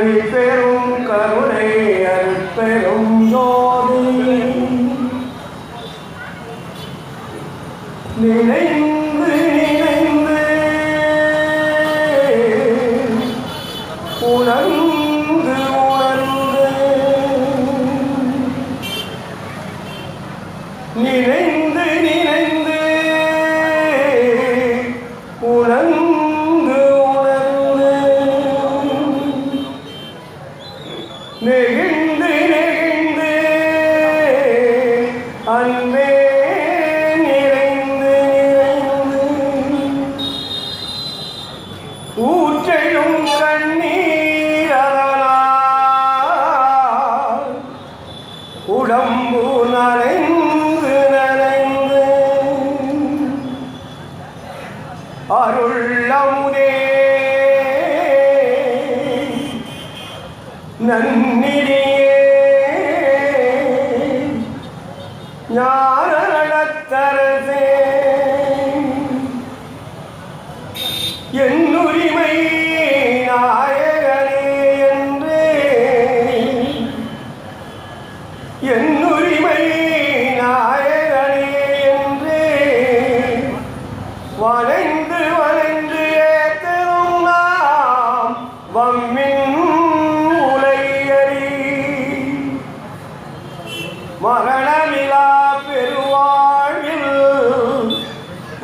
தனிப்பெரும் கருணை அருட்பெரும் ஜோதி நினைந்து நினைந்து உணர்ந்து உணர்ந்து நினைந்து நினைந்து உணர்ந்து உணர்ந்து நெகிழ்ந்து நெகிழ்ந்து அன்பே நிறைந்து நிறைந்து ஊற்றெழும் கண்ணீர் அதனால் உடம்பு நனைந்து நனைந்து அருள்ளமுதே நன்னிதியே ஞான நடத்தரசே என்னுரிமை நாயகனே என்று என்னுரிமை நாயகனே என்று வளைந்து வளைந்து ஏத்தரும் நாம் வம்மின் உலையறி மரணமிலா பெருவாழ்வில்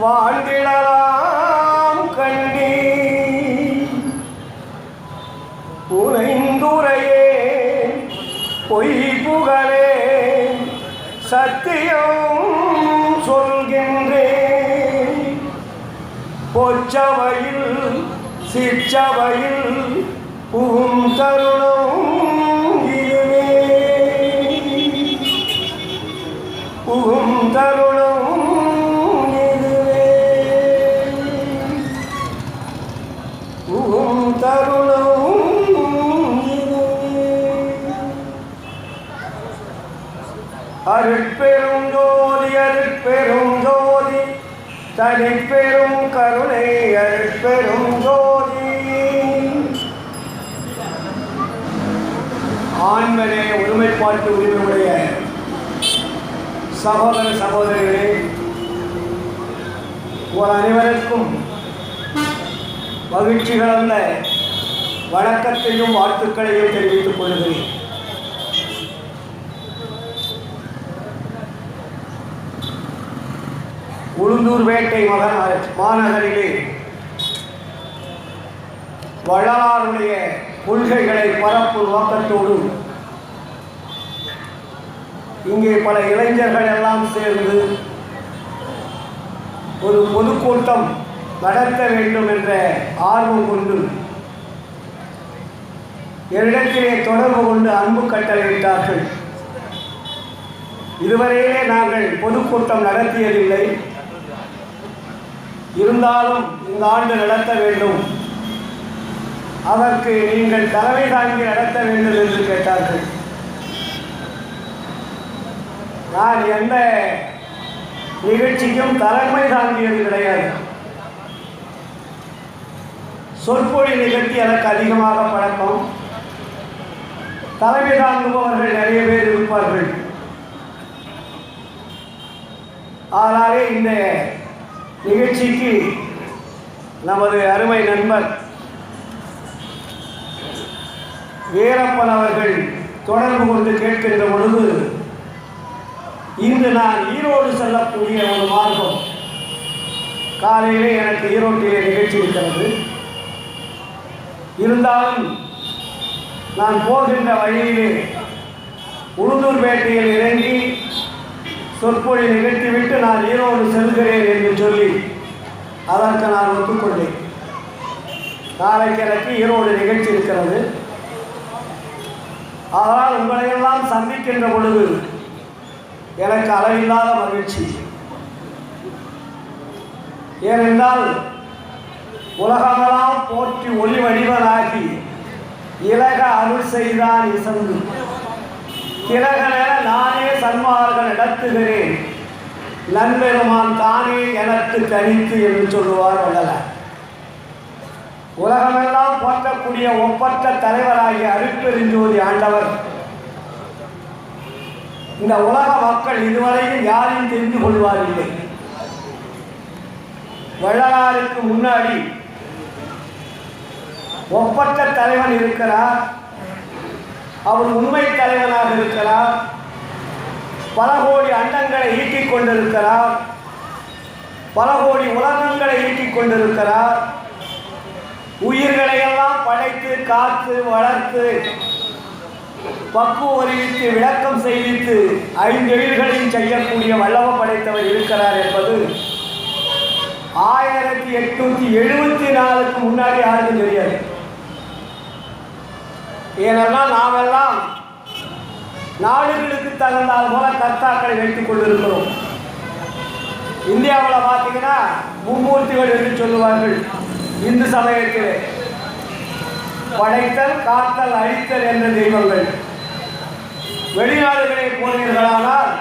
வாழ்ந்திடலாம் கண்டி புனைந்துரையே பொய் புகழே சத்தியம் சொல்கின்றேன் பொச்சவையில் சிற்றவையில் புகும் தருணம் இதுவே புகும் தருணம் இதுவே புகும் தருணம் இதுவே அருட்பெரும் ஜோதி அருட்பெரும் ஜோதி தனிப்பெரும் கருணை அருட்பெரும் ஜோதி ஆண்மனே ஒருமைப்பாட்டு உரிமையுடைய சகோதர சகோதரிகளே, ஒரு அனைவருக்கும் மகிழ்ச்சி கலந்த வணக்கத்தையும் வாழ்த்துக்களையும் தெரிவித்துக் கொள்கிறேன். உளுந்தூர்பேட்டை மாநகரிலே வள்ளலாருடைய கொள்கைகளை பரப்பும் நோக்கத்தோடு இங்கே பல இளைஞர்கள் எல்லாம் சேர்ந்து ஒரு பொதுக்கூட்டம் நடத்த வேண்டும் என்ற ஆர்வம் கொண்டு என்னிடத்திலே தொடர்பு கொண்டு அன்பு கட்டளையிட்டார்கள். இதுவரையிலே நாங்கள் பொதுக்கூட்டம் நடத்தியதில்லை, இருந்தாலும் இந்த ஆண்டு நடத்த வேண்டும், அதற்கு நீங்கள் தலைமை தாங்கி நடத்த வேண்டும் என்று கேட்டார்கள். நான் எந்த நிகழ்ச்சிக்கும் தலைமை தாங்கியது கிடையாது. சொற்பொழி நிகழ்ச்சி எனக்கு அதிகமாக பழக்கம். தலைமை தாங்குபவர்கள் நிறைய பேர் இருப்பார்கள். ஆனாலே இந்த நிகழ்ச்சிக்கு நமது அருமை நண்பர் வீரப்பன் அவர்கள் தொடர்பு கொண்டு கேட்கின்ற பொழுது, இன்று நான் ஈரோடு செல்லக்கூடிய ஒரு மார்க்கம், காலையிலே எனக்கு ஈரோட்டிலே நிகழ்ச்சி இருக்கிறது, இருந்தாலும் நான் போகின்ற வழியிலே உளுந்தூர்பேட்டையில் இறங்கி சொற்பொழி நிகழ்த்திவிட்டு நான் ஈரோடு செல்கிறேன் என்று சொல்லி அதற்கு நான் ஒத்துக்கொண்டேன். நாளைக்கு எனக்கு ஈரோடு நிகழ்ச்சி இருக்கிறது. ஆனால் உங்களையெல்லாம் சந்திக்கின்ற பொழுது எனக்கு அளவில்லாத மகிழ்ச்சி. ஏனென்றால் உலகமெல்லாம் போற்றி ஒளி வடிவனாகி இலக அருள் செய்தான் இசந்து திலகன நானே சன்மார்கள் நடத்துகிறேன் நண்பெருமான் தானே எனக்கு தனித்து என்று சொல்லுவார் வள்ளலார். உலகமெல்லாம் போற்றக்கூடிய ஒப்பற்ற தலைவராகிய அருட்பெருஞ்சோதி ஆண்டவர் இந்த உலக மக்கள் இதுவரையும் யாரையும் தெரிந்து கொள்வாரில்லை. வள்ளலாருக்கு முன்னாடி ஒப்பற்ற தலைவன் இருக்கிறார். அவர் உண்மை தலைவனாக இருக்கிறார். பல கோடி அண்டங்களை ஈட்டிக் கொண்டிருக்கிறார். பல கோடி உலகங்களை ஈட்டிக் கொண்டிருக்கிறார். உயிர்களை எல்லாம் படைத்து காத்து வளர்த்து பக்குவம் அறிவித்து விளக்கம் செய்வித்து ஐந்தெழில்களையும் செய்யக்கூடிய வல்லவ படைத்தவர் இருக்கிறார் என்பது 1874க்கு முன்னாடி யாருக்கும் தெரியாது. ஏனெல்லாம் நாமெல்லாம் நாடுகளுக்கு தகுந்தால் போல கர்த்தாக்களை வைத்துக் கொண்டிருக்கிறோம். இந்தியாவில் பார்த்தீங்கன்னா மும்மூர்த்திகள் என்று சொல்லுவார்கள். இந்து சமயத்தில் படைத்தல், காத்தல், அழித்தல் என்ற தெய்வங்கள். வெளிநாடுகளை போனீர்களானால்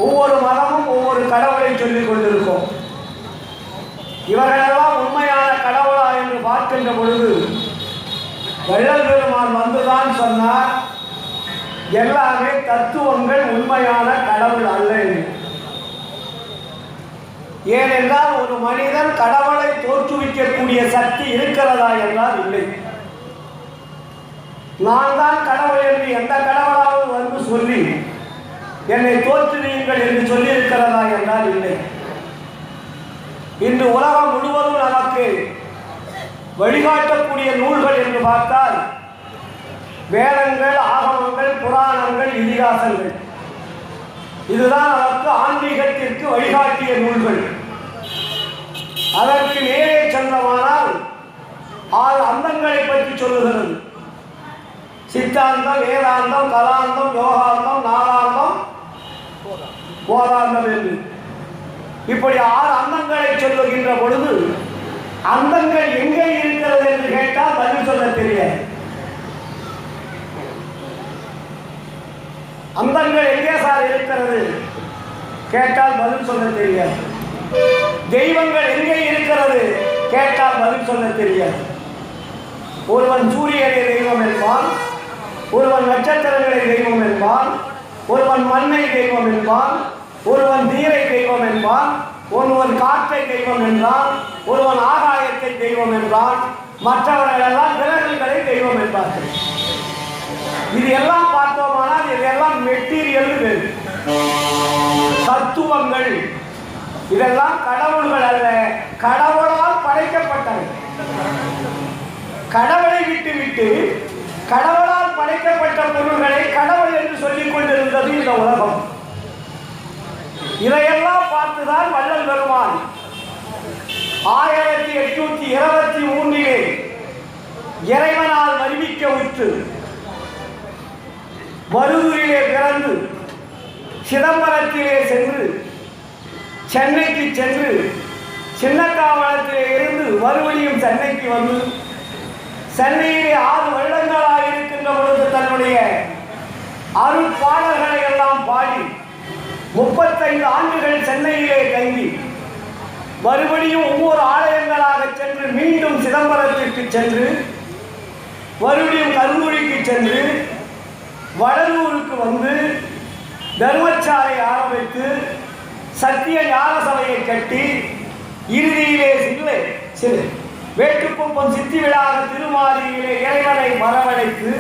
ஒவ்வொரு மதமும் ஒவ்வொரு கடவுளை சொல்லிக் கொண்டிருக்கும். இவர்களெல்லாம் உண்மையான கடவுளா என்று பார்க்கின்ற பொழுது வள்ளல் பெருமான் வந்துதான் சொன்னார், எல்லாமே தத்துவங்கள், உண்மையான கடவுள் அல்ல. ஏனென்றால் ஒரு மனிதன் கடவுளை தோற்றுவிக்கக்கூடிய சக்தி இருக்கிறதா என்றால் இல்லை. நான் தான் கடவுள் என்று எந்த கடவுளாவது வந்து சொல்லி என்னை தோற்றுவீங்கள் என்று சொல்லி இருக்கிறதா என்றால் இல்லை. இன்று உலகம் முழுவதும் நமக்கு வழிகாட்டக்கூடிய நூல்கள் என்று பார்த்தால் வேதங்கள், ஆகமங்கள், புராணங்கள், இதிகாசங்கள். இதுதான் நமக்கு ஆன்மீகத்திற்கு வழிகாட்டிய நூல்கள். அதற்கு நேரே சென்றமானால் 6 அந்தங்களை பற்றி சொல்லுகிறது. சித்தாந்தம், வேதாந்தம், கலாந்தம், யோகாந்தம், நாளாந்தம், போதாந்தம் என்று இப்படி 6 அந்தங்களை சொல்லுகின்ற பொழுது அந்தங்கள் எங்கே இருக்கிறது என்று கேட்டால் பதில் சொல்ல தெரியாது. அந்தங்கள் எங்கே சார் இருக்கிறது கேட்டால் பதில் சொல்ல தெரியாது. தெய்வங்கள் எங்கே இருக்கிறது கேட்டால் பதில் சொல்ல தெரியாது. ஒருவன் சூரியனை தெய்வம் என்பான், ஒருவன் நட்சத்திரங்களை தெய்வம் என்பான், ஒருவன் மண்ணை தெய்வம் என்பான், ஒருவன் நீரை தெய்வம் என்பான், ஒருவன் காற்றை தெய்வம் என்றான், ஒருவன் ஆகாயத்தை தெய்வம் என்றான், மற்றவர்கள் எல்லாம் கிரகங்களை தெய்வம் என்பார்கள். இது எல்லாம் பார்த்தோமானால் இதெல்லாம் மெட்டீரியல், தத்துவங்கள். இதெல்லாம் கடவுள்கள் அல்ல, கடவுளால் படைக்கப்பட்டவை. கடவுளை விட்டு கடவுளால் படைக்கப்பட்ட பொருள்களை கடவுள் என்று சொல்லிக் கொண்டிருந்தது இந்த உலகம். இதையெல்லாம் பார்த்துதான் வள்ளல் பெருமான் 1823 இறைவனால் வருவிக்க உற்று மருதூரிலே பிறந்து சிதம்பரத்திலே சென்று சென்னைக்கு சென்று சின்னக்காவளத்திலே இருந்து மறுபடியும் சென்னைக்கு வந்து சென்னையிலே 6 வருடங்களாக இருக்கின்ற பொழுது தன்னுடைய அருட்பாடல்களை எல்லாம் பாடி 35 ஆண்டுகள் சென்னையிலே தங்கி மறுபடியும் ஒவ்வொரு ஆலயங்களாக சென்று மீண்டும் சிதம்பரத்திற்கு சென்று மறுபடியும் கருங்குடிக்கு சென்று வடலூருக்கு வந்து தர்மச்சாலை ஆரம்பித்து சத்திய ஞான சபையை கட்டி இறுதியிலே வேட்டுக்குப்பம் சித்தி விழாக திருமாலியிலே இறைவனை வரவழைத்து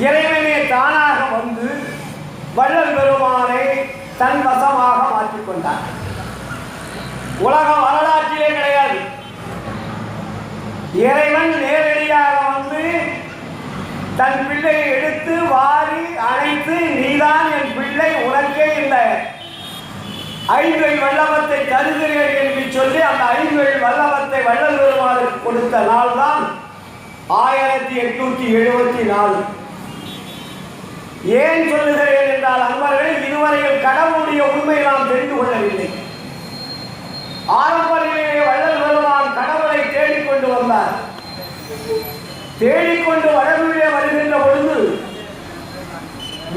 இறைவனே தானாக வந்து வள்ளல் பெருமானை தன் வசமாக மாற்றிக்கொண்டார். உலக வரலாற்றிலே கிடையாது. இறைவன் நேரடியாக வந்து தன் பிள்ளையை எடுத்து வாரி அணைத்து, நீதான் என் பிள்ளை, உனக்கே இந்த 5 வல்லவத்தை தருகிறேன் என்று சொல்லி அந்த 5 வல்லவத்தை வள்ளல் பெருமானுக்கு கொடுத்த நாள் தான் 1874. ஏன் சொல்லுகிறேன் என்றால் அன்பர்களே, இதுவரையில் கடவுளுடைய உண்மை நாம் தெரிந்து கொள்ளவில்லை. ஆரம்பத்திலேயே வள்ளல் பெருமான் கடவுளை தேடிக்கொண்டு வந்தார். தேடிக்கொண்டு வடலூரிலே வருகின்ற பொழுது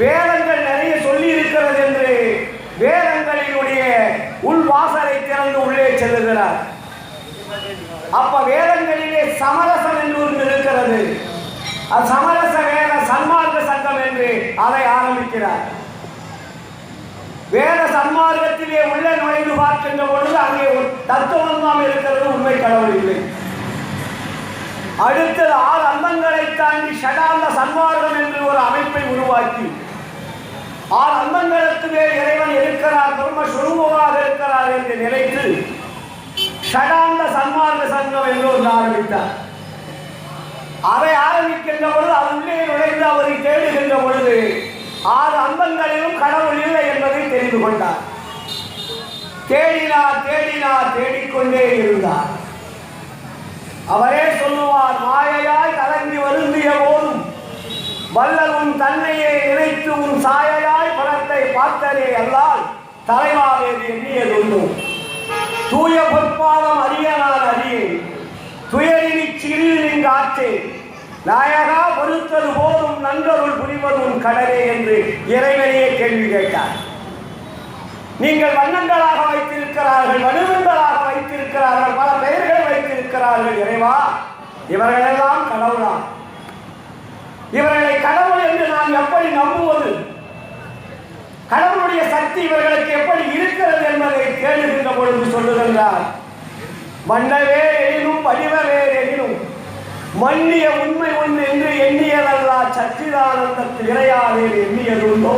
வேதங்கள் நிறைய சொல்லி இருக்கிறது என்று வேதங்களினுடைய உள்வாசலை திறந்து உள்ளே செல்லுகிறார். அப்ப வேதங்களிலே சமரசம் என்று ஒன்று இருக்கிறது. அது சமரச வேத சன்மார்க்க சங்கம் என்று அதை ஆரம்பிக்கிறார். வேத சன்மார்க்கத்திலே உள்ள நுழைந்து பார்க்கின்ற பொழுது அங்கே ஒரு தத்துவம் தான் இருக்கிறது, உண்மை கடவுள் இல்லை. அடுத்தது 6 அந்தங்களை தாண்டி ஷடாந்த சன்மார்க்கம் என்று ஒரு அமைப்பை உருவாக்கி 6 அந்தங்களுக்கு மேல் இறைவன் இருக்கிறார், பிரம்ம சுரூபமாக இருக்கிறார் என்று நினைத்து ஷடாந்த சன்மார்க்க சங்கம் என்று ஒன்று ஆரம்பித்தார். அதை ஆரம்பிக்கின்ற பொழுது அது உள்ளே நுழைந்து அவரை தேடுகின்ற பொழுது 6 அந்தங்களிலும் கடவுள் இல்லை என்பதை தெரிந்து கொண்டார். தேடினார் தேடினார் தேடிக்கொண்டே இருந்தார். அவரே சொல்லுவார், மாயையாய் கலங்கி வருந்திய போதும் வல்லலும் தன்னையே நினைத்து உன் சாயையாய் பணத்தை பார்த்தனே அல்லால் தலைவாவேது எண்ணியதுண்டு. தூய பொற்பாதம் அறிய நான் அறியேன், துயரினி சிறிது நீங்க ஆற்றேன், நாயகா பொறுத்தது போதும் நன்றருள் புரிவதும் கடலே என்று இறைவனையே கேள்வி கேட்டார். நீங்கள் வண்ணங்களாக வைத்திருக்கிறார்கள், வடிவங்களாக வைத்திருக்கிறார்கள், பல பெயர்களை வைத்திருக்கிறார்கள். இறைவா, இவர்களெல்லாம் கடவுளா? இவர்களை கடவுள் என்று நாம் எப்படி நம்புவது? கடவுளுடைய சக்தி இவர்களுக்கு எப்படி இருக்கிறது என்பதை கேளுகின்ற பொழுது சொல்லுகின்றார், மன்னவே எனினும் வடிவவே எனினும் மன்னிய உண்மை ஒன்று என்று எண்ணியதல்லா சச்சிதானந்தத்தில் இறையாவே எண்ணியதுண்டோ.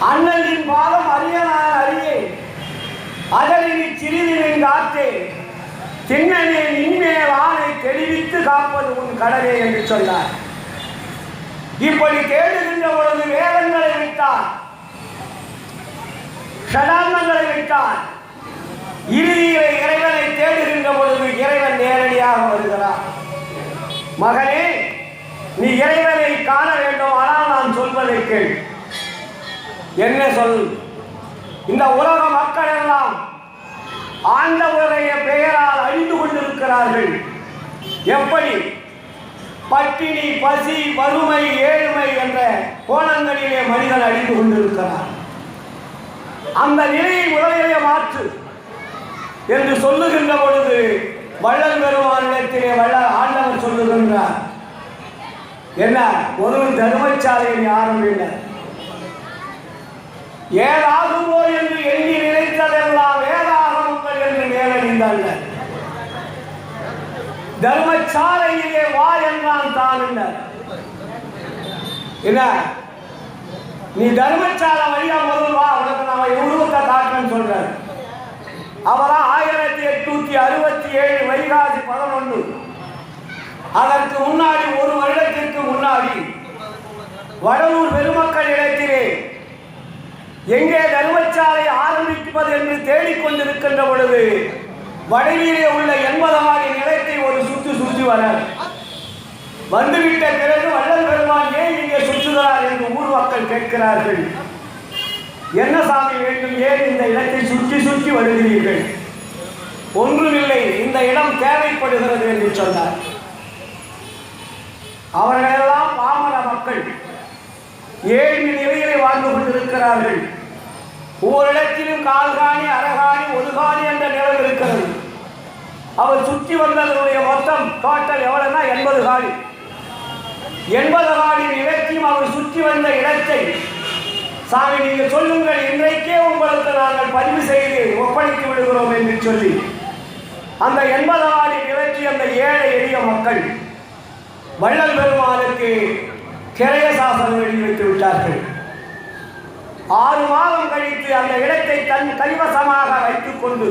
அண்ணனின் பாதம் அறிய நான் அறியேன், அதனினி சிறிது நின்றாற்றே, திண்ணனே நின்மேல் ஆணை தெளிவித்து காப்பது உன் கடலே என்று சொன்னார். இப்படி தேடுகின்ற பொழுது வேதங்களை விட்டார், ஷடாந்தங்களை விட்டார். இறுதியிலே இறைவனை தேடுகின்ற பொழுது இறைவன் நேரடியாக வருகிறார். மகனே, நீ இறைவனை காண வேண்டும், ஆனால் நான் சொல்வதை கேள். என்ன சொல்? இந்த உலக மக்கள் எல்லாம் ஆண்டவருடைய பெயரால் அழிந்து கொண்டிருக்கிறார்கள். எப்படி? பட்டினி, பசி, வறுமை, ஏழ்மை என்ற கோணங்களிலே மனிதன் அழிந்து கொண்டிருக்கிறார். அந்த நிலையை உலகிலே மாற்று என்று சொல்லுகின்ற பொழுது வள்ளல் பெருமானிடத்திலே ஆண்டவர் சொல்லுகின்றார், என்ன? ஒரு தர்மசாலையை ஆரம்பித்தார். ஏதாகுமோ என்று எண்ணி நினைத்ததெல்லாம் வேதாகமங்கள் என்று மேலணிந்தார்கள். தர்மசாலையிலே வா என்றான் தான். என்ன? நீ தர்மசாலை வழியா முதல் வா, உனக்கு நான் உருவத்தை காட்டுறேன்னு சொல்றாரு. அவரா 1867 வைகாசி 11. அதற்கு முன்னாடி ஒரு வருடத்திற்கு முன்னாடி வடலூர் பெருமக்கள் இடத்திலே எங்கே தர்மசாலை ஆரம்பிப்பது என்று தேடிக்கொண்டிருக்கின்ற பொழுது வடலிலே உள்ள 80 ஆடி நிலத்தை ஒரு சுற்றி வர வந்துவிட்ட பிறகு வள்ளல் பெருமான் ஏன் இங்கே சுற்றுகிறார் என்று ஊர் மக்கள் கேட்கிறார்கள். என்ன சாமி வேண்டும், ஏன் இந்த இடத்தை சுற்றி வருகிறீர்கள்? ஒன்றுமில்லை, இந்த இடம் தேவைப்படுகிறது என்று சொன்னார். அவர்களெல்லாம் பாமர மக்கள், ஏழு நிலையிலே வாழ்ந்து கொண்டிருக்கிறார்கள். ஒவ்வொரு இடத்திலும் கால்காணி, அரகாணி, ஒதுகாணி என்ற நிலம் இருக்கிறது. அவர் சுற்றி வந்ததனுடைய மொத்தம் டோட்டல் எவ்வளவுனா 80 காணி. 80 காணி நிலத்தையும் அவர் சுற்றி வந்த இடத்தை, சாமி நீங்கள் சொல்லுங்கள், இன்றைக்கே உங்களுக்கு நாங்கள் பதிவு செய்து ஒப்படைத்து விடுகிறோம் என்று சொல்லி அந்த 80 காணி நிலத்தை அந்த ஏழை எளிய மக்கள் வள்ளல் பெருமானுக்கு கிரைய சாசனம் எழுதி வைத்து விட்டார்கள். 6 மாதம் கழித்து அந்த இடத்தை தன் கைவசமாக வைத்துக் கொண்டு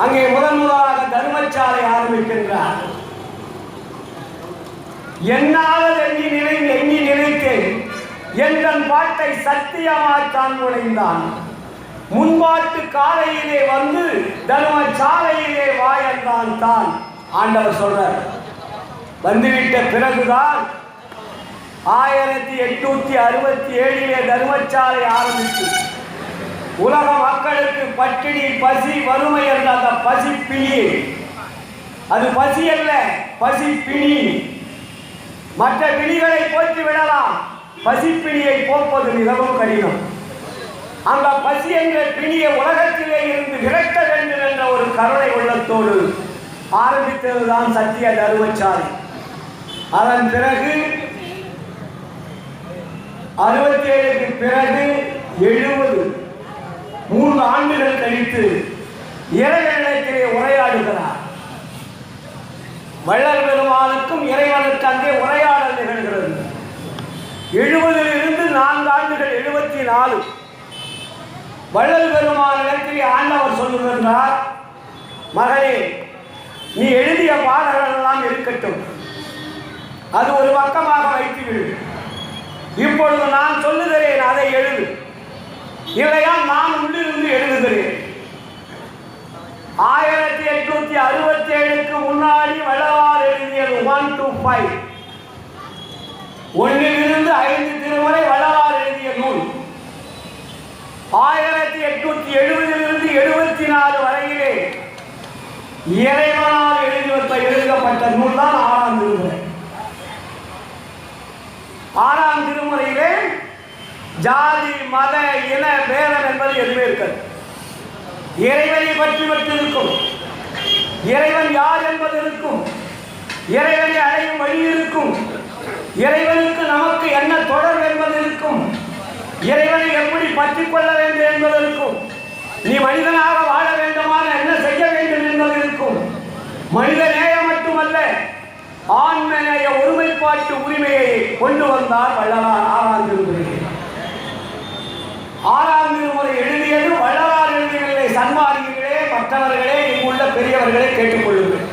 அங்கே முதலாக தர்மசாலை ஆரம்பிக்கின்றார். என்னால் எண்ணி நினைத்தேன், என் பாட்டை சத்தியமாய்த்தான் நுழைந்தான். முன்பாட்டு காலையிலே வந்து தர்மசாலையிலே வாயந்தான் தான் ஆண்டவர் சொல்றார். வந்துவிட்ட பிறகுதான் 1867 தர்மசாலை ஆரம்பித்து உலக மக்களுக்கு பட்டினி, பசி, வறுமை என்ற அந்த பசி பிணி, அது பசி அல்ல, பசி பிணி. மற்ற பிணிகளை போக்கி விடலாம், பசிப்பிணியை போப்பது மிகவும் கடினம். அந்த பசி என்ற பிணியை உலகத்திலே இருந்து விரட்ட வேண்டும் என்ற ஒரு கருணை உள்ளத்தோடு ஆரம்பித்ததுதான் சத்திய தர்மசாலை. அதன் பிறகு 67க்கு பிறகு 70 3 ஆண்டுகள் கழித்து இறைவனிடத்திலே உரையாடுகிறார். வள்ளல் பெருமானுக்கும் இறைவனுக்கு அங்கே உரையாடல் நிகழ்கிறது. 70 4 ஆண்டுகள் 74 வள்ளல் பெருமானிடத்திலே ஆண்டவர் சொல்லுகின்றார், மகளே, நீ எழுதிய பாடல்கள் எல்லாம் இருக்கட்டும், அது ஒரு பக்கமாக வைத்துவிடு. இப்பொழுது நான் சொல்லுகிறேன், அதை எழுது. இல்லையா நான் உள்ளிருந்து எழுதுகிறேன். 1867க்கு முன்னாடி வள்ளலார் எழுதியது 1 to 5, 1 5 திருமுறை வள்ளலார் எழுதிய நூல். 1870 74 வரையிலே இறைவனால் எழுதப்பட்ட நூல் தான் 6ஆம் திருமுறை. 6ஆம் திருமுறையிலே ஜாதி மத இன பேதம் என்பது எதுவுமே இருக்காது. இறைவனை பற்றி மட்டும் இருக்கும். இறைவன் யார் என்பது இருக்கும். இறைவனை அடையும் வழி இருக்கும். இறைவனுக்கு நமக்கு என்ன தொடர்பு என்பது இருக்கும். இறைவனை எப்படி பற்றிக் கொள்ள வேண்டும் என்பது இருக்கும். நீ மனிதனாக வாழ வேண்டுமான என்ன செய்ய வேண்டும் என்பது இருக்கும். மனித நேயம் மட்டுமல்ல, ஆண்மநேய ஒருமைப்பாட்டு உரிமையை கொண்டு வந்தார் வள்ளலார் 6ஆம் திருமுறை. 6ஆம் திருமுறை எழுதியது வள்ளலார் எழுதியவில்லை. சன்மார்க்கிகளே, மற்றவர்களே, இங்குள்ள பெரியவர்களே கேட்டுக்கொள்ளுங்கள்.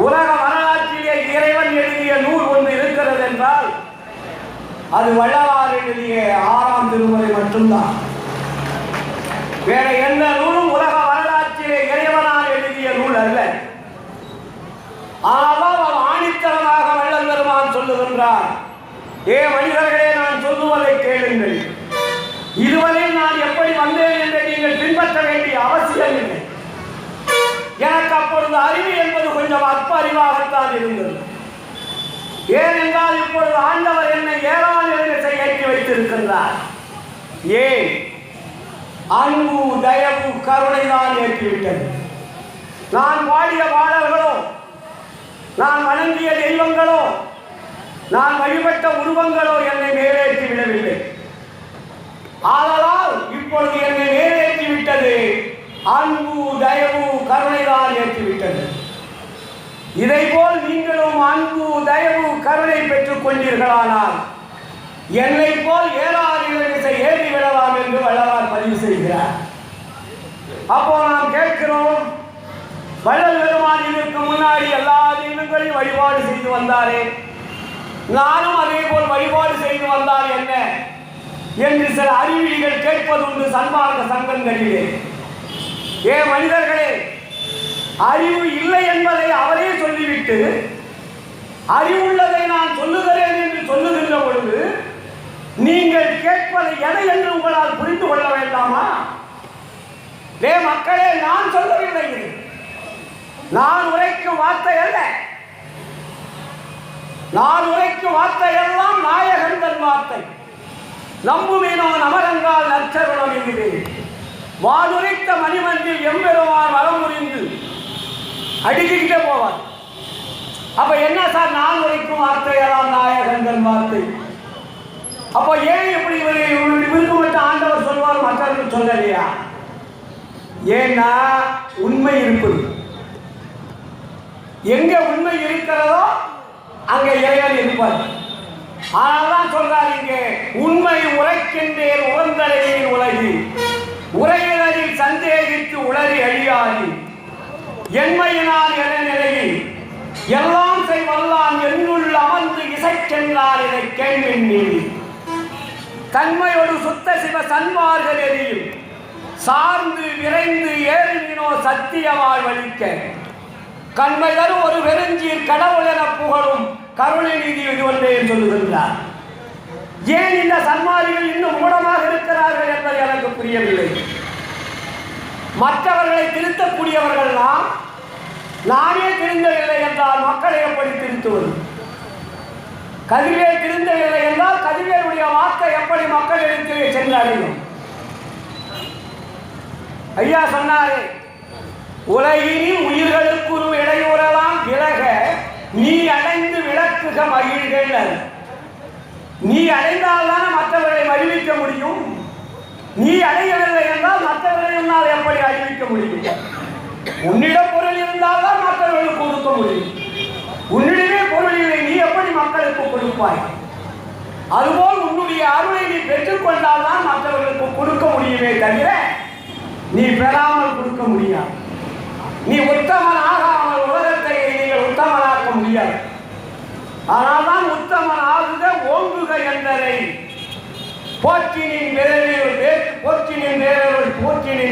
உலக வரலாற்றிலே இறைவன் எழுதிய நூல் ஒன்று இருக்கிறது என்றால் அது வள்ளலார் எழுதிய 6ஆம் திருமுறை மட்டும்தான். வேற எந்த நூலும் உலக வரலாற்றிலே இறைவனால் எழுதிய நூல் அல்ல. ஆனால் அவர் ஆணித்தரமாக வள்ளல் பெருமான் சொல்லுகின்றார், ஏ மனிதர்களே, நான் சொல்லுவதை கேளுங்கள். இதுவரை நான் எப்படி வந்தேன் என்று நீங்கள் பின்பற்ற வேண்டிய அவசியம் இல்லை. எனக்கு அப்பொழுது அறிவு என்பது கொஞ்சம் அற்ப அறிவாகத்தான் இருந்தது. ஏனென்றால் இப்பொழுது ஆண்டவர் என்னை ஏறான் நிலையத்தை ஏற்றி வைத்திருக்கின்றார். ஏன்? அன்பு, தயவு, கருணைதான் ஏற்றிவிட்டது. நான் பாடிய பாடல்களோ, நான் வணங்கிய தெய்வங்களோ, நான் வழிபட்ட உருவங்களோ என்னை மேலேற்றி விடவில்லை. ஆதலால் இப்பொழுது என்னை மேலேற்றி விட்டது அன்பு, தயவு, கருணைதான் ஏற்றிவிட்டது. இதை போல் நீங்களும் அன்பு, தயவு, கருணை பெற்றுக் கொண்டீர்களானால் என்னை போல் ஏறாதிசை ஏறி விடலாம் என்று வள்ளலார் பதிவு செய்கிறார். அப்போ நாம் கேட்கிறோம், வள்ளல் பெருமான் இதற்கு முன்னாடி எல்லா தெய்வங்களையும் வழிபாடு செய்து வந்தாரே, நானும் அதே போல் வழிபாடு செய்து வந்தால் என்ன என்று சில அறிவிலிகள் கேட்பதுண்டு சன்மார்க்க சங்கங்களிலே. ஏ மனிதர்களே, அறிவு இல்லை என்பதை அவரே சொல்லிவிட்டு அறிவுள்ளதை நான் சொல்லுகிறேன் என்று சொல்லுகின்ற பொழுது நீங்கள் கேட்பதை எதை என்று உங்களால் புரிந்து கொள்ள வேண்டாமா? ஏ மக்களே, நான் சொல்லவில்லை, நான் உரைக்கும் வார்த்தை அல்ல. நான் உரைக்கும் வார்த்தை எல்லாம் நாயகன் வார்த்தை. நம்புவீனோ நமரங்கால் நற்சரணம் என்கிறே, வானுரைத்த மணிமன்றில் எம்பெருமான் வரம் புரிந்து அடிக்கிட்டே போவார். அப்ப என்ன சார், நான் உரைக்கும் வார்த்தையெல்லாம் நாயகன் வார்த்தை? அப்போ ஏன் இப்படி இவருக்கு மட்டும் ஆண்டவர் சொல்வார், மற்றவர்கள் சொல்லலையா? ஏன்னா உண்மை இருப்பது. எங்க உண்மை இருக்கிறதோ அங்க இறைவன் இருப்பார். ஆனால் சொல்றார் இங்கே, உண்மை உரைக்கின்றேன் உறந்தலையின் உலகி, உரையினரில் சந்தேகித்து உளறி அழியாதி, என்மையினால் என நிலையில் எல்லாம் செய்வல்லான் என்னுள் அமர்ந்து இசைக்கென்றால் இதை கேள்வின் நீதி, தன்மையோடு சுத்த சிவ சன்மார்கள் எரியும் சார்ந்து விரைந்து ஏறினோ சத்திய வாழ்வழிக்க, கண்மை தரும் ஒரு பெருஞ்சீர் கடவுள் என புகழும் கருணை நீதி இது ஒன்றே சொல்லுகின்றார். ஏன் இந்த சன்மாரிகள் இன்னும் மூடமாக இருக்கிறார்கள் என்பது எனக்கு புரியவில்லை. மற்றவர்களை திருத்தக்கூடியவர்கள் நானே திருந்தவில்லை என்றால் மக்களை எப்படி திருத்துவது? கதிரவேல் திருந்தவில்லை என்றால் கதிரவேலுடைய வார்த்தை எப்படி மக்களிடத்திலே சென்றடையும்? ஐயா சொன்னாரே, உலகினில் உயிர்களுக்குரு இடையூறலாம் விலக நீ அடைந்து விளக்குக மகிழ்கள். நீ அடைந்தால்தான் மற்றவர்களை மகிழ்விக்க முடியும். நீ அடையவில்லை என்றால் மற்றவர்களை என்னால் எப்படி அறிவிக்க முடியும்? உன்னிடம் பொருள் இருந்தால்தான் மற்றவர்களுக்கு கொடுக்க முடியும். உன்னிடமே பொருள் இல்லை, நீ எப்படி மக்களுக்கு கொடுப்பாய்? அதுபோல் உன்னுடைய அருளை நீ பெற்றுக்கொண்டால் தான் மற்றவர்களுக்கு கொடுக்க முடியுமே தவிர நீ பெறாமல் கொடுக்க முடியாது. நீ உத்தமன் ஆகாமல் உலகத்தை நீங்கள் உத்தமனாக்க முடியாது. ஆனால் தான் உத்தமன் ஆகுக ஓங்குக என்பதை போற்றினின்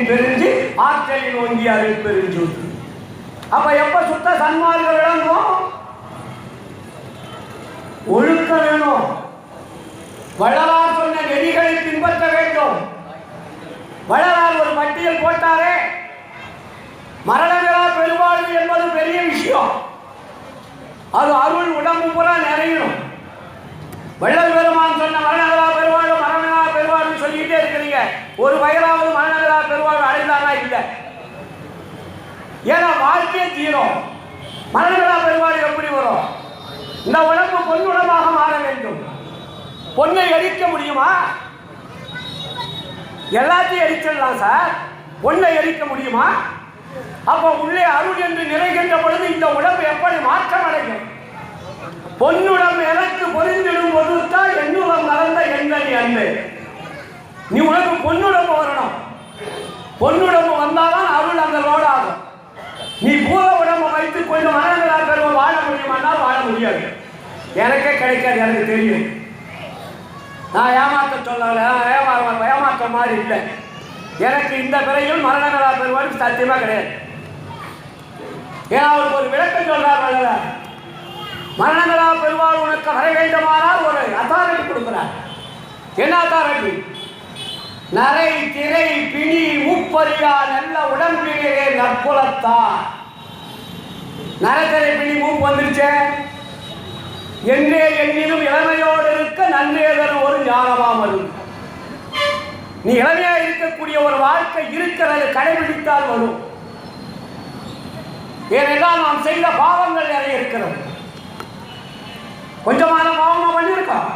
பெருஞ்சி ஆற்றலில் ஓங்கி அருள் பெருஞ்சு. அப்ப எப்ப சுத்த சன்மார்க்கம் விளங்கும்? ஒழுக்கம் வேணும். வள்ளலார் சொன்ன நெறிகளை பின்பற்ற வேண்டும். வள்ளலார் ஒரு பட்டியல் போட்டாரே, மரணங்களா பெருவாழ்வு என்பது பெரிய விஷயம். அது அருள் உடம்பு பூரா நிறையணும். வள்ளல் பெருமான் சொன்ன மரணங்களா பெருவாழ்வு மரணங்களா பெருவாழ்வு சொல்லிக்கிட்டே இருக்கிறீங்க. ஒரு வயலாவது மரணங்களா பெருவாழ்வு அடைந்தானா இல்லை. ஏன்னா வாழ்க்கையே தீரும். மரணங்களா பெருவாழ்வு எப்படி வரும்? இந்த உடம்பு பொன்னுடமாக மாற வேண்டும். பொண்ணை எரிக்க முடியுமா? எல்லாத்தையும் எரிச்சிடலாம் சார். பொண்ணை எரிக்க முடியுமா? அப்போ உள்ளே அருள் என்று நிறைகின்ற பொழுது இந்த உடம்பு எப்படி மாற்றம் அடையும்? பொன்னுடம் எனக்கு பொறிந்திடும் பொழுதுதான் என்னுடம் நடந்த எண்ணி அன்பு. நீ உனக்கு பொன்னுடம்பு வரணும். பொன்னுடம்பு வந்தால்தான் அருள் அந்த லோடாகும். நீ பூத உடம்பை வைத்துக் கொண்டு மரணங்களால் பெறுவோம் வாழ முடியுமானால் வாழ முடியாது. எனக்கே கிடைக்காது, எனக்கு தெரியும். நான் ஏமாற்ற சொல்லல, ஏமாற்ற மாதிரி இல்லை. எனக்கு இந்த பிறையில் மரணங்களா பெறுவான்னு சத்தியமா கிடையாது. ஏன்னா அவருக்கு ஒரு விளக்கம் சொல்றார். மரணங்களா பெறுவார் உனக்கு வர வேண்டுமானால் ஒரு அத்தாரிட்டி கொடுக்கிறார். என்ன அத்தாரிட்டி? நரை திரை பிணி மூப்பறியா நல்ல உடம்பிலே நற்குலத்தார். நரத்திரை பிணி மூப்பு வந்துருச்சே, என்றே எண்ணிலும் இளமையோடு இருக்க நன்றேதன் ஒரு ஞானமாம் வரும். நீ இளமையா இருக்கக்கூடிய ஒரு வாழ்க்கை இருக்கிறது, கடைபிடித்தால் வரும். ஏனென்றால் நாம் செய்த பாவங்கள் நிறைய இருக்கிறது. கொஞ்சமான பாவமா பண்ணியிருக்கோம்.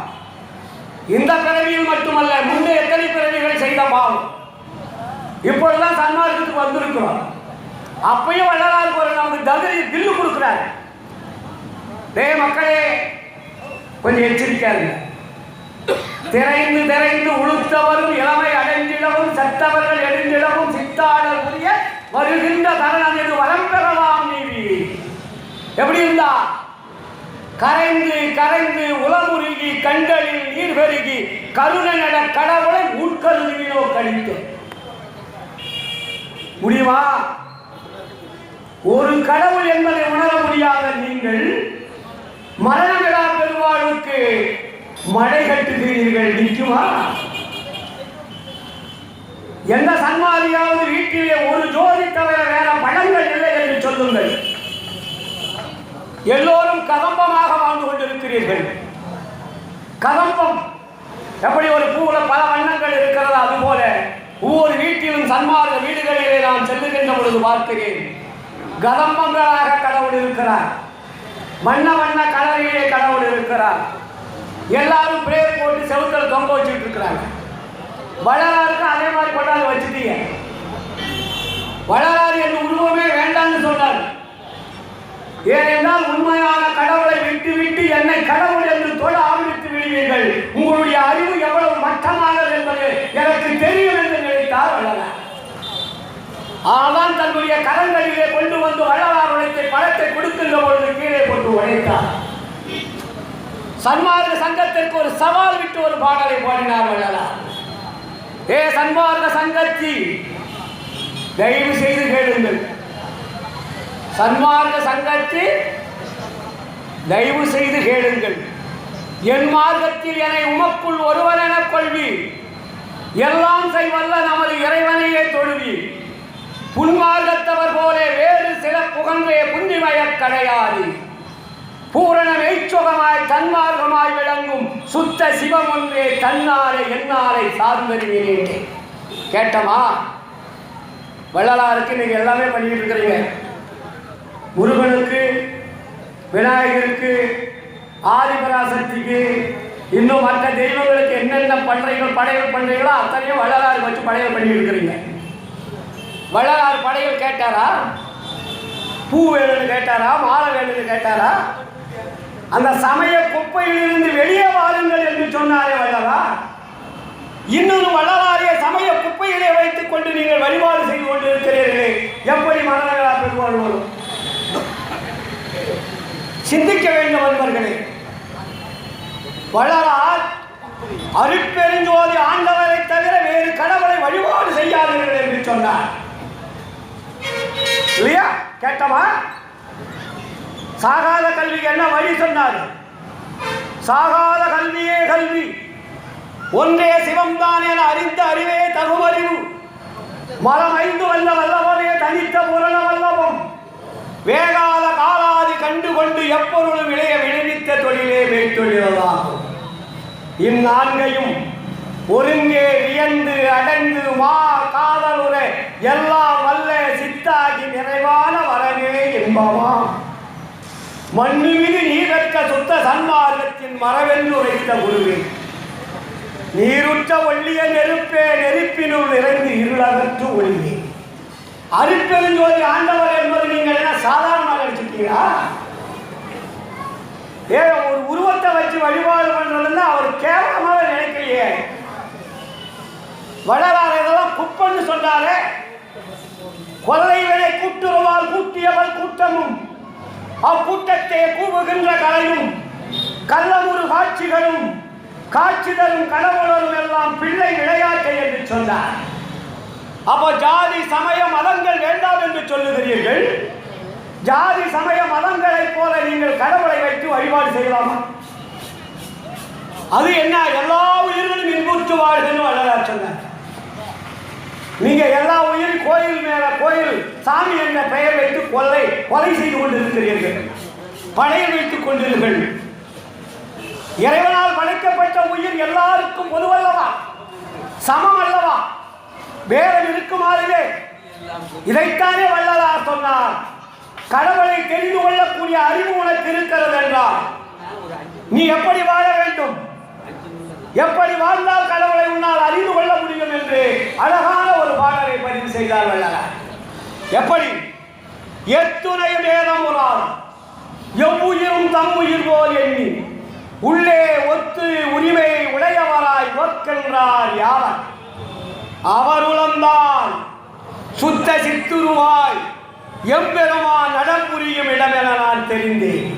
இந்த பிறவியில் மட்டுமல்ல, முன்னே எத்தனை பிறவிகள் செய்த பாவம். இப்பொழுதுதான் சன்மார்க்கத்துக்கு வந்திருக்கிறோம். அப்பயும் வள்ளலாருக்கு ஒரு நமக்கு தகுதி தில்லு கொடுக்கிறார். மக்களே கொஞ்சம் எச்சரிக்காருங்க. திரைந்து திரைந்து உளுத்தவரும் இளமை அடைந்திடவும் சத்தவர்கள் எழுந்திடவும் சித்தாடல் புரிய வருகின்ற தருணம் இது வரம் பெறலாம். நீவி எப்படி இருந்தா? கரைந்து கரைந்து உலமுருகி கண்களில் நீர் பெருகி கருணை நட கடவுளை உட்கருவினோ கழித்து முடியுமா? ஒரு கடவுள் என்பதை உணர முடியாத நீங்கள் மரணங்களா பெருவாழ்வுக்கு மழை கட்டுகிறீர்கள். நிற்குமா? எந்த சன்மாதியாவது வீட்டிலே ஒரு ஜோதி தவிர வேற பழங்கள் இல்லை என்று சொல்லுங்கள். எல்லோரும் கதம்பமாக வாழ்ந்து கொண்டிருக்கிறீர்கள். கதம்பம் எப்படி ஒரு பூவுல பல வண்ணங்கள் இருக்கிறது, அதுபோல ஒவ்வொரு வீட்டிலும் சன்மார்க்க வீடுகளிலே நான் செல்லுகின்ற பொழுது பார்க்கிறேன். கதம்பங்களாக கடவுள் இருக்கிறார். வண்ண வண்ண கலரிலே கடவுள் இருக்கிறார். எல்லாரும் பிரேயர் போட்டு செவுத்தில் தொங்க வச்சுட்டு இருக்கிறாங்க. வள்ளலாருக்கு அதே மாதிரி கொண்டாந்து வச்சுட்டீங்க. வள்ளலாறு என் உருவமே வேண்டாம்னு சொன்னார். ஏனென்றால் உண்மையான கடவுளை விட்டு விட்டு என்னை கடவுள் என்று தொட ஆரம்பித்து விடுவீர்கள். உங்களுடைய அறிவு எவ்வளவு மட்டமானது என்பது எனக்கு தெரியும் என்று நினைத்தார் வள்ளலார். ஆனால் தன்னுடைய கரங்களிலே கொண்டு வந்து வள்ளலார் உழைத்தை பழத்தை கொடுக்கின்ற பொழுது கீழே கொண்டு உழைத்தார். சன்மார்க்க சங்கத்திற்கு ஒரு சவால் விட்டு ஒரு பாடலை பாடினார் வள்ளலார். ஏ சன்மார்க்க சங்கத்தி, தயவு செய்து கேளுங்கள். சன்மார்க்க சங்கத்தி, தயவு செய்து கேளுங்கள். என் மார்க்கத்தில் என்னை உமக்குள் ஒருவன் என கொள்வி, எல்லாம் செய்வல்ல நமது இறைவனையே தொழுவி, புன்மார்க்கத்தவர் போல வேறு சில புகன்றே புன்னிமய கிடையாது, பூரண மெய்ச்சுகமாய் தன்மார்க்கமாய் விளங்கும் சுத்த சிவம் ஒன்றே, தன்னாரை என்னாரை சார்ந்தறிவினேன். கேட்டமா? வள்ளலாருக்கு நீங்கள் எல்லாமே பண்ணிட்டு இருக்கிறீங்க. முருகனுக்கு, விநாயகருக்கு, ஆதிபராசக்திக்கு, இன்னும் மற்ற தெய்வங்களுக்கு என்னென்ன படையல் பண்ணுறீங்களோ அத்தனையும் வள்ளலார் வச்சு படையல் பண்ணி இருக்கிறீங்க. வள்ளலார் படையல் கேட்டாரா? பூ வேணும்னு கேட்டாரா? மாலை வேணும்னு கேட்டாரா? அந்த சமய குப்பையிலிருந்து வெளியே வாருங்கள் என்று சொன்னாரே வள்ளலார். இன்னொரு வள்ளலாரே சமய குப்பையிலே வைத்துக் கொண்டு நீங்கள் வழிபாடு செய்து கொண்டு இருக்கிறீர்களே, எப்படி மனநலா பெறுவார் வரும்? சிந்திக்க வேண்டும் அன்பர்களே. வள்ளலார் அருட்பெருஞ்சோதி ஆண்டவரை தவிர வேறு கடவுளை வழிபாடு செய்யாதீர்கள் என்று சொன்னார் இல்லையா? கேட்டமா? சாகாத கல்விக்கு என்ன வழி சொன்னார்? சாகாத கல்வியே கல்வி, ஒன்றே சிவம்தான் என அறிந்த அறிவே தகுமறிவு, மரம் ஐந்து வல்ல வல்லவனே தனித்த புரண வல்லவம், வேகாத காலாதி கண்டு கொண்டு எப்பொருளும் விளைய விளைவித்த தொழிலே வேட்டொழிலாகும். இந்நான்கையும் ஒருங்கே வியந்து அடைந்து மா காதலுற எல்லாம் வல்ல சித்தாகி நிறைவான வரவே என்பவா, மண்ணுவிது நீ பெற்ற சுத்த சன்மார்க்கத்தின் மரவென்று உரைத்த குருவே, நீருற்ற ஒள்ளிய நெருப்பே நெருப்பினுள் நிறைந்து இருளகற்று ஒளியே. அருட்பெருஞ்சோதி ஆண்டவர் என்பது நீங்கள் என்ன சாதாரணமாக நினைச்சிருக்கீங்களா? ஒரு உருவத்தை வச்சு வழிபாடு பண்றதுன்னா அவர் கேவலமாக நினைக்கலையே. வள்ளலார் இதெல்லாம் குப்பன்னு சொன்னாலே, கொள்ளை விலை கூட்டுறவால் கூட்டியவள் கூட்டமும் அக்கூட்டத்தை கூவுகின்ற கலையும் கள்ளமுறு காட்சிகளும் காட்சி தரும் கடவுளரும் எல்லாம் பிள்ளை விளையாட்டை என்று சொன்னார். அப்போ ஜாதி சமய மதங்கள் வேண்டாம் என்று சொல்லுகிறீர்கள். ஜாதி சமய மதங்களைப் போல நீங்கள் கடவுளை வைத்து வழிபாடு செய்யலாமா? அது என்ன? எல்லா உயிர்களும் இன்புற்று வாழ்கன்னு வள்ளலார் சொன்னார். நீங்க எல்லா உயிர் கோயில் மேல கோயில் சாமி என்ற பெயர் வைத்து கொலை செய்து கொண்டிருக்கிறீர்கள், படையில் வைத்துக் கொண்டீர்கள். இறைவனால் படைக்கப்பட்ட உயிர் எல்லாருக்கும் பொதுவல்லவா? சமம் அல்லவா? வேறு இருக்குமாறுவே. இதைத்தானே வள்ளலார் சொன்னார். கடவுளை தெரிந்து கொள்ளக்கூடிய அறிவு உனக்கு இருக்கிறது என்றால் நீ எப்படி வாழ வேண்டும், எப்படி வாழ்ந்தால் கடவுளை உன்னால் அறிந்து கொள்ள முடியும் என்று அழகான ஒரு பாடலை பதிவு செய்தார் வள்ளலார். எப்படி? எத்துணை வேதம் உறார் எவ்வுயிரும் தம்முயிர் போல் எண்ணி உள்ளே ஒத்து உரிமை உடையவராய் ஒக்கின்றார் யாவர், அவருளம்தான் சுத்த சித்துருவாய் எம்பெருமான் நடம்புரியும் இடம் என நான் தெரிந்தேன்.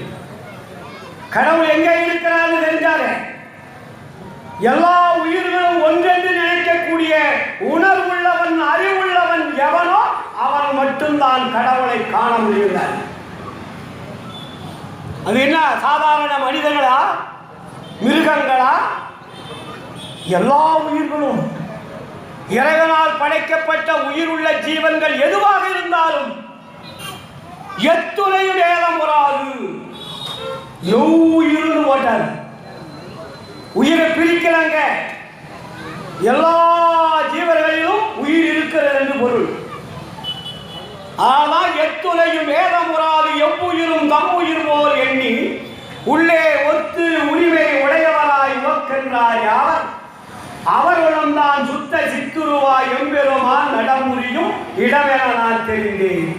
கடவுள் எங்கே இருக்கிறார் தெரிஞ்சாரு. எல்லா உயிர்களும் ஒன்றென்று நினைக்கக்கூடிய உணர்வுள்ளவன் அறிவுள்ளவன் எவனோ அவன் மட்டும்தான் கடவுளை காண முடிகிறார். அது என்ன சாதாரண மனிதர்களா, மிருகங்களா? எல்லா உயிர்களும் இறைவனால் படைக்கப்பட்ட உயிருள்ள ஜீவன்கள் எதுவாக இருந்தாலும் எத்துணை நேரம் வராது. எவ்வுயிர்னு போட்டார். உயிரை பிரிக்கிறாங்க. எல்லா ஜீவர்களிலும் உயிர் இருக்கிறது என்று பொருள். ஆனால் எத்துணையும் வேதம் உறாது எவ்வுயிரும் தம்முயிர் போல் எண்ணி உள்ளே ஒத்து உரிமை உடையவராய் நோக்கின்றார் யாவர், அவர்களும் தான் சுத்த சித்துருவாய் எம்பெருமான் நடமுறியும் இடமென நான் தெரிந்தேன்.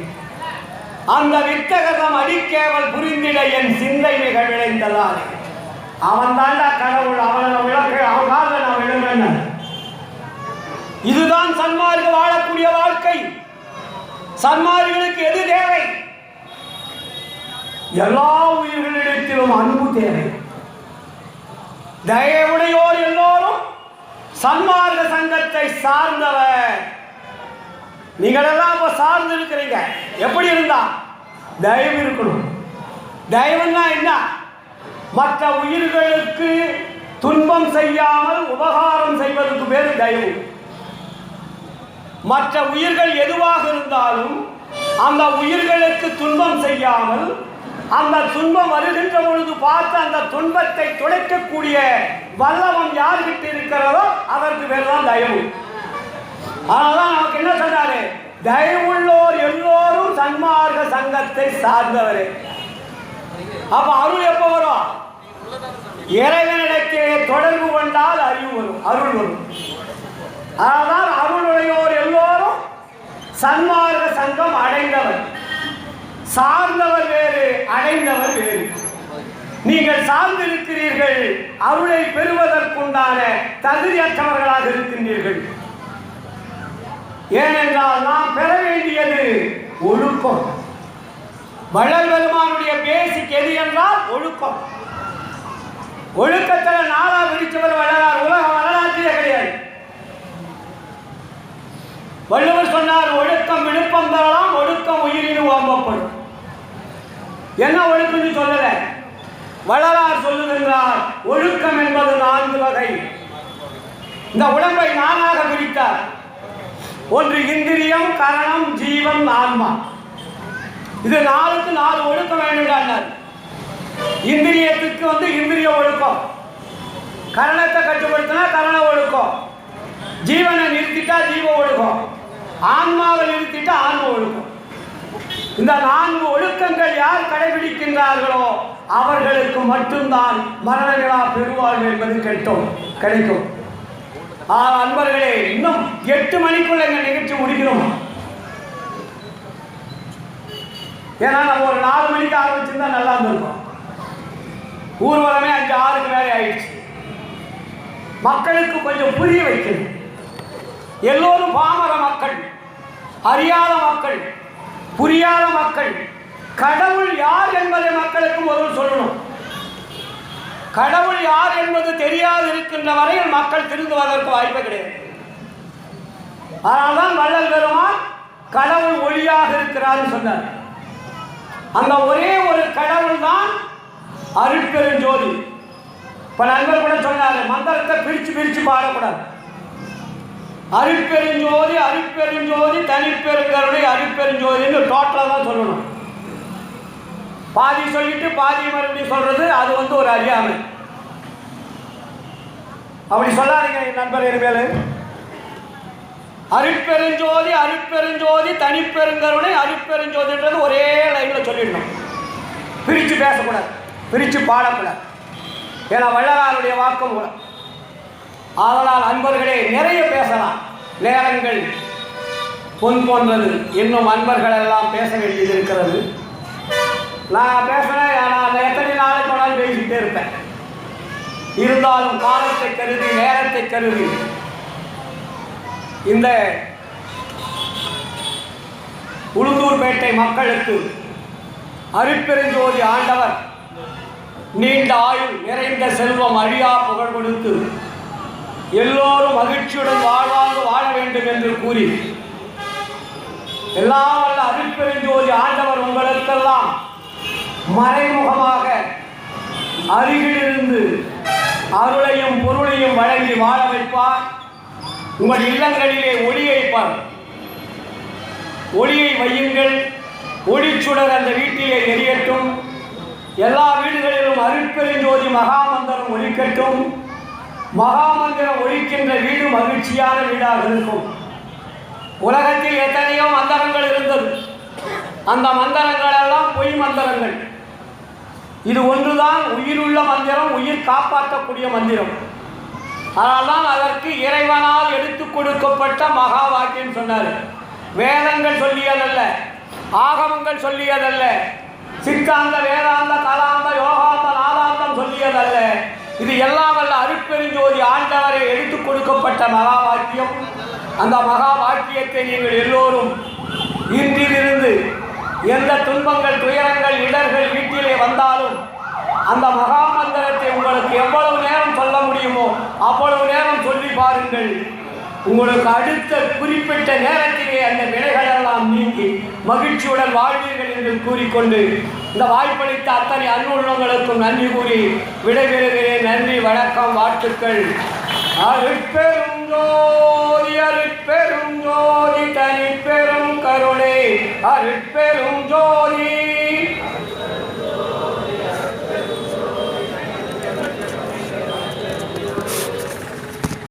அந்த வித்தகதம் அடிக்கேவல் புரிந்திட என் சிந்தை மிக விளைந்ததானே. அவன் தாண்டா கடவுள், அவனை விளக்க அவன் கால நான் விழுங்க. இதுதான் சன்மார்க்க வாழக்கூடிய வாழ்க்கை. சன்மார்களுக்கு எது தேவை? எல்லா உயிர்களிடத்திலும் அன்பு தேவை. தயவுடையோர் எல்லோரும் சன்மார்க்க சங்கத்தை சார்ந்தவர். நீங்கள் எல்லாம் இப்ப சார்ந்து இருக்கிறீங்க. எப்படி இருந்தா? தயவு இருக்கணும். தயவுன்னா என்ன? மற்ற உயிர்களுக்கு துன்பம் செய்யாமல் உபகாரம் செய்வதற்கு பேரு தயவு. மற்ற உயிர்கள் எதுவாக இருந்தாலும் அந்த உயிர்களுக்கு துன்பம் செய்யாமல், அந்த துன்பம் வருகின்ற பொழுது பார்த்து அந்த துன்பத்தை துடைக்கக்கூடிய வல்லவம் யார்கிட்ட இருக்கிறதோ அதற்கு பேர் தான் தயவு. அதனால்தான் நமக்கு என்ன சொன்னாரு? தயவுள்ளோர் எல்லோரும் சன்மார்க்க சங்கத்தை சார்ந்தவரே. அப்ப அருள் எப்ப வரும்? இறைவனிடத்திலே தொடர்பு கொண்டால் அறிவு வரும், அருள் வரும். அதான் அருளுடையோர் எல்லோரும் சன்மார்க்க சங்கம் அடைந்தவர். சார்ந்தவர் வேறு, அடைந்தவர் வேறு. நீங்கள் சார்ந்திருக்கிறீர்கள், அருளை பெறுவதற்குண்டான தகுதியற்றவர்களாக இருக்கின்றீர்கள். ஏனென்றால் நாம் பெற வேண்டியது ஒழுக்கம். வள்ளல் பெருமானுடைய பேசிக் எது என்றால் ஒழுக்கம். ஒழுக்கத்தில் நாளா பிடித்தவர் வள்ளலார் உலக வரலாற்றிலே கிடையாது. வள்ளுவர் சொன்னார், ஒழுக்கம் விழுப்பம் தரலாம், ஒழுக்கம் உயிரினு ஓம்பப்படும். என்ன ஒழுக்கம் சொல்லல, வள்ளலார் சொல்லுகின்றார், ஒழுக்கம் என்பது 4 வகை. இந்த உடம்பை நானாக பிரித்தார். ஒன்று இந்திரியம், கரணம், ஜீவன், ஆன்மா. இது 4க்கு 4 ஒழுக்கம் வேண்டும். இந்திரியத்துக்கு இந்திரிய ஒழுக்கம், கரணத்தை கட்டுப்படுத்தினா கரண ஒழுக்கம், ஜீவனை நிறுத்திட்டா ஜீவ ஒழுக்கம், ஆன்மாவை நிறுத்திட்டா ஆன்ம ஒழுக்கம். இந்த 4 ஒழுக்கங்கள் யார் கடைபிடிக்கின்றார்களோ அவர்களுக்கு மட்டும்தான் மரணங்களா பெருவாழ்வு என்பது கிடைக்கும். அன்பர்களே, இன்னும் 8 மணிக்குள்ள எங்க நிகழ்ச்சி முடிக்கிறோம். ஏன்னா நம்ம ஒரு 4 மணிக்கு ஆரம்பிச்சிருந்தா நல்லா இருந்திருக்கும். ஊர்வலமே 5-6க்கு மேலே ஆயிடுச்சு. மக்களுக்கு கொஞ்சம் புரிய வைக்கணும். எல்லோரும் பாமர மக்கள், அறியாத மக்கள், புரியாத மக்கள். கடவுள் யார் என்பதை மக்களுக்கு முதல் சொல்லணும். கடவுள் யார் என்பது தெரியாது இருக்கின்ற வரையில் மக்கள் திருந்துவதற்கு வாய்ப்பு கிடையாது. அதனால்தான் வள்ளல் பெருமான் கடவுள் ஒளியாக இருக்கிறார் சொன்னார். அந்த ஒரே ஒரு கடவுள் தான் அருட்பெருஞ்சோதி. இப்ப நண்பர் கூட சொன்னார், மந்திரத்தை பிரிச்சு பாடக்கூடாது. அருட்பெருஞ்சோதி, அருட்பெருஞ்சோதி, தனிப்பெருங்கருணை, அருட்பெருஞ்சோதின்னு டோட்டலாக தான் சொல்லணும். பாதி சொல்லிட்டு பாதி மறுபடியும் சொல்றது அது ஒரு அறியாமை. அப்படி சொல்லாதீங்க நண்பர். இனிமேல் அருட்பெருஞ்சோதி, அருட்பெருஞ்சோதி, தனிப்பெருங்கருணை, அருட்பெருஞ்சோதின்றது ஒரே லைன்ல சொல்லிடணும். பிரித்து பேசக்கூடாது, பிரித்து பாடக்கூடாது. ஏன்னா வள்ளலாருடைய வாக்கம் கூட. அதனால் அன்பர்களே, நிறைய பேசலாம், நேரங்கள் பொன் போன்றது. இன்னும் அன்பர்கள் எல்லாம் பேச வேண்டியது இருக்கிறது. நான் பேசுகிறேன், நான் எத்தனை நாளைக்கு வேணாலும் பேசிக்கிட்டே இருப்பேன். இருந்தாலும் காலத்தை கருதி, நேரத்தை கருதி இந்த உளுந்தூர்பேட்டை மக்களுக்கு அருட்பெருஞ்சோதி ஆண்டவர் நீண்ட ஆயுள், நிறைந்த செல்வம், அழியா புகழ் கொடுத்து எல்லோரும் மகிழ்ச்சியுடன் வாழ்வாங்க வாழ வேண்டும் என்று கூறி, எல்லாம் வல்ல அருட்பெருஞ்சோதி ஆண்டவர் உங்களுக்கெல்லாம் மறைமுகமாக அருகிலிருந்து அருளையும் பொருளையும் வழங்கி வாழ வைப்பார். உங்கள் இல்லங்களிலே ஒளியைப்பார். ஒளியை வையுங்கள், ஒளிச்சுடர் அந்த வீட்டிலே எரியட்டும். எல்லா வீடுகளிலும் அருட்பெருஞ்சோதி மகாமந்திரம் ஒலிக்கட்டும். மகாமந்திரம் ஒலிக்கின்ற வீடு மகிழ்ச்சியான வீடாக இருக்கும். உலகத்தில் எத்தனையோ மந்திரங்கள் இருந்தது. அந்த மந்திரங்கள் எல்லாம் பொய் மந்திரங்கள். இது ஒன்றுதான் உயிருள்ள மந்திரம், உயிர் காப்பாற்றக்கூடிய மந்திரம். அதனால்தான் அதற்கு இறைவனால் எடுத்துக் கொடுக்கப்பட்ட மகா வாக்கியம் சொன்னார். வேதங்கள் சொல்லியதல்ல, ஆகமங்கள் சொல்லியதல்ல, சித்தாந்த, வேதாந்த, கலாந்த, யோகாந்த, நாதாந்தம் சொல்லியதல்ல. இது எல்லாம் வல்ல அருட்பெருஞ்சோதி ஆண்டவரை எடுத்துக் கொடுக்கப்பட்ட மகா வாக்கியம். அந்த மகா வாக்கியத்தை நீங்கள் எல்லோரும் இன்றிலிருந்து எந்த துன்பங்கள், துயரங்கள், இடர்கள் வீட்டிலே வந்தாலும் அந்த மகாமந்திரத்தை உங்களுக்கு எவ்வளவு நேரம் சொல்ல முடியுமோ அவ்வளவு நேரம் சொல்லி பாருங்கள். உங்களுக்கு அடுத்த குறிப்பிட்ட நேரத்திலே அந்த வினைகளெல்லாம் நீங்கி மகிழ்ச்சியுடன் வாழ்வீர்கள் என்று கூறிக்கொண்டு இந்த வாய்ப்பளித்த அத்தனை அன்புள்ளங்களுக்கும் நன்றி கூறி விடைபெறுகிறேன். நன்றி, வணக்கம், வாழ்த்துக்கள். அருட்பெருஞ்சோதி, அருட்பெருஞ்சோதி, தனிப்பெரும் கருணை, அருட்பெருஞ்சோதி.